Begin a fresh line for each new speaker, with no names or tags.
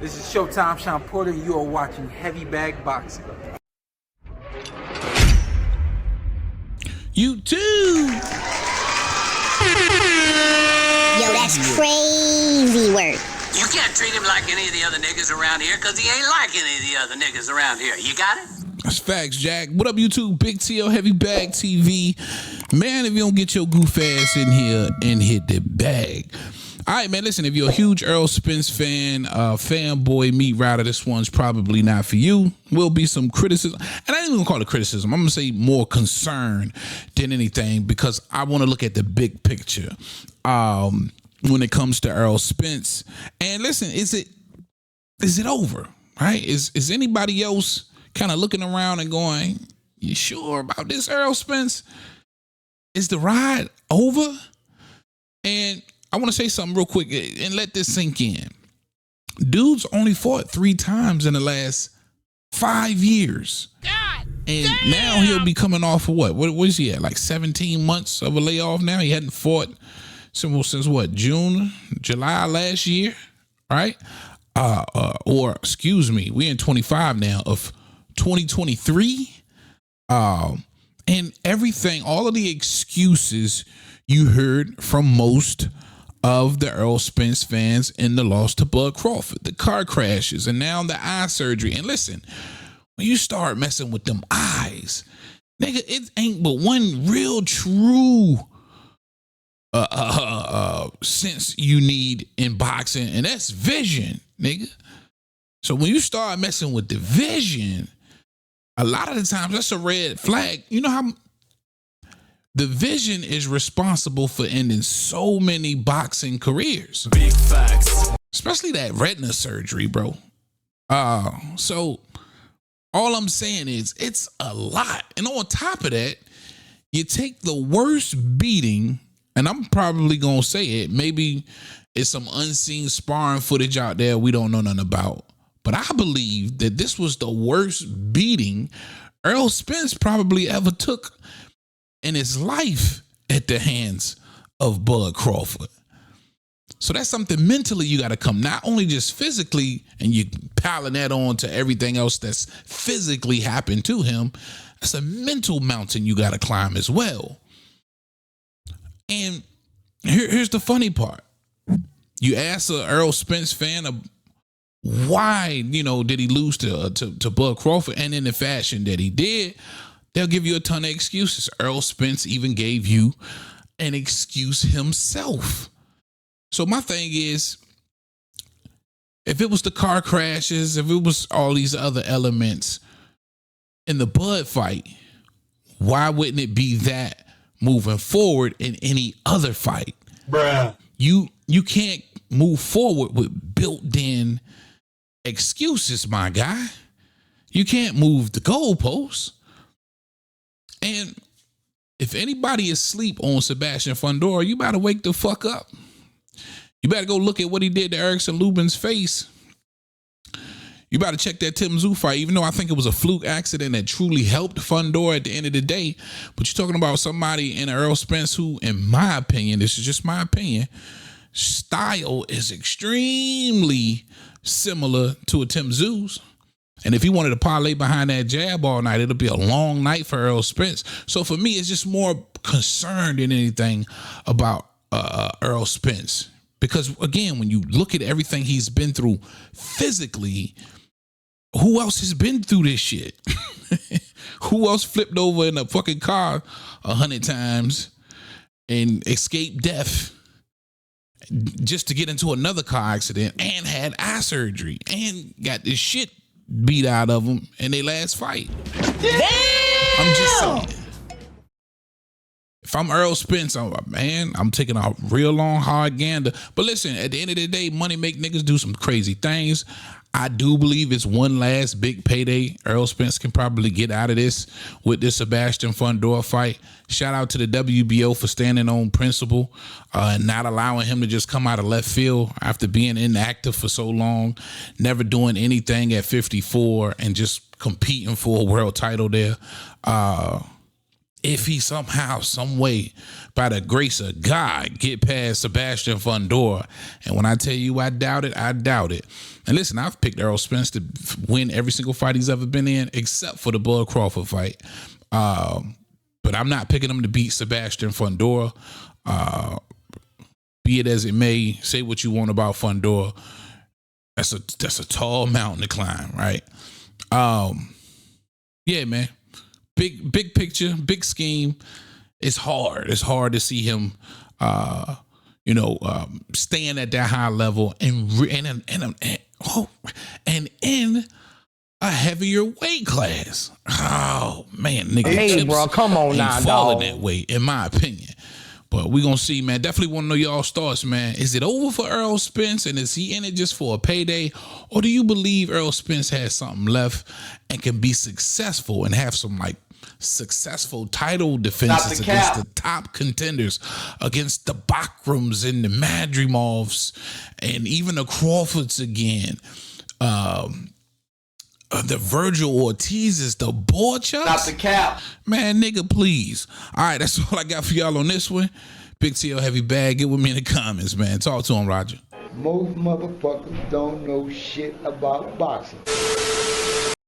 This is Showtime Sean Porter, and you are watching Heavy Bag Boxing.
You too.
Yo, that's crazy work.
You can't treat him like any of the other niggas around here because he ain't like any of the other niggas around here. You got it?
That's facts, Jack. What up, YouTube? Big TL Heavy Bag TV. Man, if you don't get your goof ass in here and hit the bag. All right, man, listen, if you're a huge Errol Spence fan, fanboy, meat rider, this one's probably not for you. Will be some criticism. And I ain't even call it criticism. I'm going to say more concern than anything because I want to look at the big picture when it comes to Errol Spence. And listen, is it over, right? Is anybody else kind of looking around and going, you sure about this, Errol Spence? Is the ride over? And I want to say something real quick and let this sink in. Dude's only fought 3 times in the last 5 years.
God
and
damn.
Now he'll be coming off of what was he at? Like 17 months of a layoff now? He hadn't fought since what? June, July last year, right? Or excuse me, we're in 25 now of 2023. And everything, all of the excuses you heard from most of the Errol Spence fans in the loss to Bud Crawford, the car crashes, and now the eye surgery. And listen, when you start messing with them eyes, nigga, it ain't but one real true sense you need in boxing, and that's vision, nigga. So when you start messing with the vision, a lot of the times that's a red flag. You know how the vision is responsible for ending so many boxing careers.
Big facts.
Especially that retina surgery, bro. So all I'm saying is it's a lot. And on top of that, you take the worst beating, and I'm probably going to say it. Maybe it's some unseen sparring footage out there we don't know nothing about. But I believe that this was the worst beating Errol Spence probably ever took in his life at the hands of Bud Crawford. So that's something mentally you got to come, not only just physically, and you piling that on to everything else that's physically happened to him. That's a mental mountain you got to climb as well. And here's the funny part. You ask an Errol Spence fan why, did he lose to Bud Crawford, and in the fashion that he did, they'll give you a ton of excuses. Errol Spence even gave you an excuse himself. So my thing is, if it was the car crashes, if it was all these other elements in the Bud fight, why wouldn't it be that moving forward in any other fight?
Bruh.
You can't move forward with built-in excuses, my guy. You can't move the goalposts. And if anybody is asleep on Sebastian Fundora, you better wake the fuck up. You better go look at what he did to Erickson Lubin's face. You better check that Tim Tszyu fight, even though I think it was a fluke accident that truly helped Fundora at the end of the day. But you're talking about somebody in Errol Spence who, in my opinion, this is just my opinion, style is extremely similar to a Tim Tszyu's. And if he wanted to parlay behind that jab all night, it'll be a long night for Errol Spence. So for me, it's just more concerned than anything about Errol Spence. Because, again, when you look at everything he's been through physically, who else has been through this shit? Who else flipped over in a fucking car 100 times and escaped death just to get into another car accident and had eye surgery and got this shit beat out of them in their last fight?
Damn!
I'm just saying. If I'm Errol Spence, I'm taking a real long, hard gander. But listen, at the end of the day, money make niggas do some crazy things. I do believe it's one last big payday Errol Spence can probably get out of this with this Sebastian Fundora fight. Shout out to the WBO for standing on principle and not allowing him to just come out of left field after being inactive for so long, never doing anything at 54 and just competing for a world title there. if he somehow, some way, by the grace of God, get past Sebastian Fundora. And when I tell you I doubt it, I doubt it. And listen, I've picked Errol Spence to win every single fight he's ever been in, except for the Bud Crawford fight. But I'm not picking him to beat Sebastian Fundora. Be it as it may, say what you want about Fundora. That's a tall mountain to climb, right? Yeah, man. Big picture, big scheme. It's hard. It's hard to see him, staying at that high level and in a heavier weight class. Oh man, nigga.
Hey, bro, come on now,
falling
dog.
that way, in my opinion. But we gonna see, man. Definitely want to know y'all's thoughts, man. Is it over for Errol Spence, and is he in it just for a payday, or do you believe Errol Spence has something left and can be successful and have some successful title defenses against the top contenders, against the Bakrams and the Madrimovs, and even the Crawfords again? The Virgil Ortizes, the Borchucks.
Not the cap.
Man, nigga, please. All right, that's all I got for y'all on this one. Big TL Heavy Bag. Get with me in the comments, man. Talk to him, Roger.
Most motherfuckers don't know shit about boxing.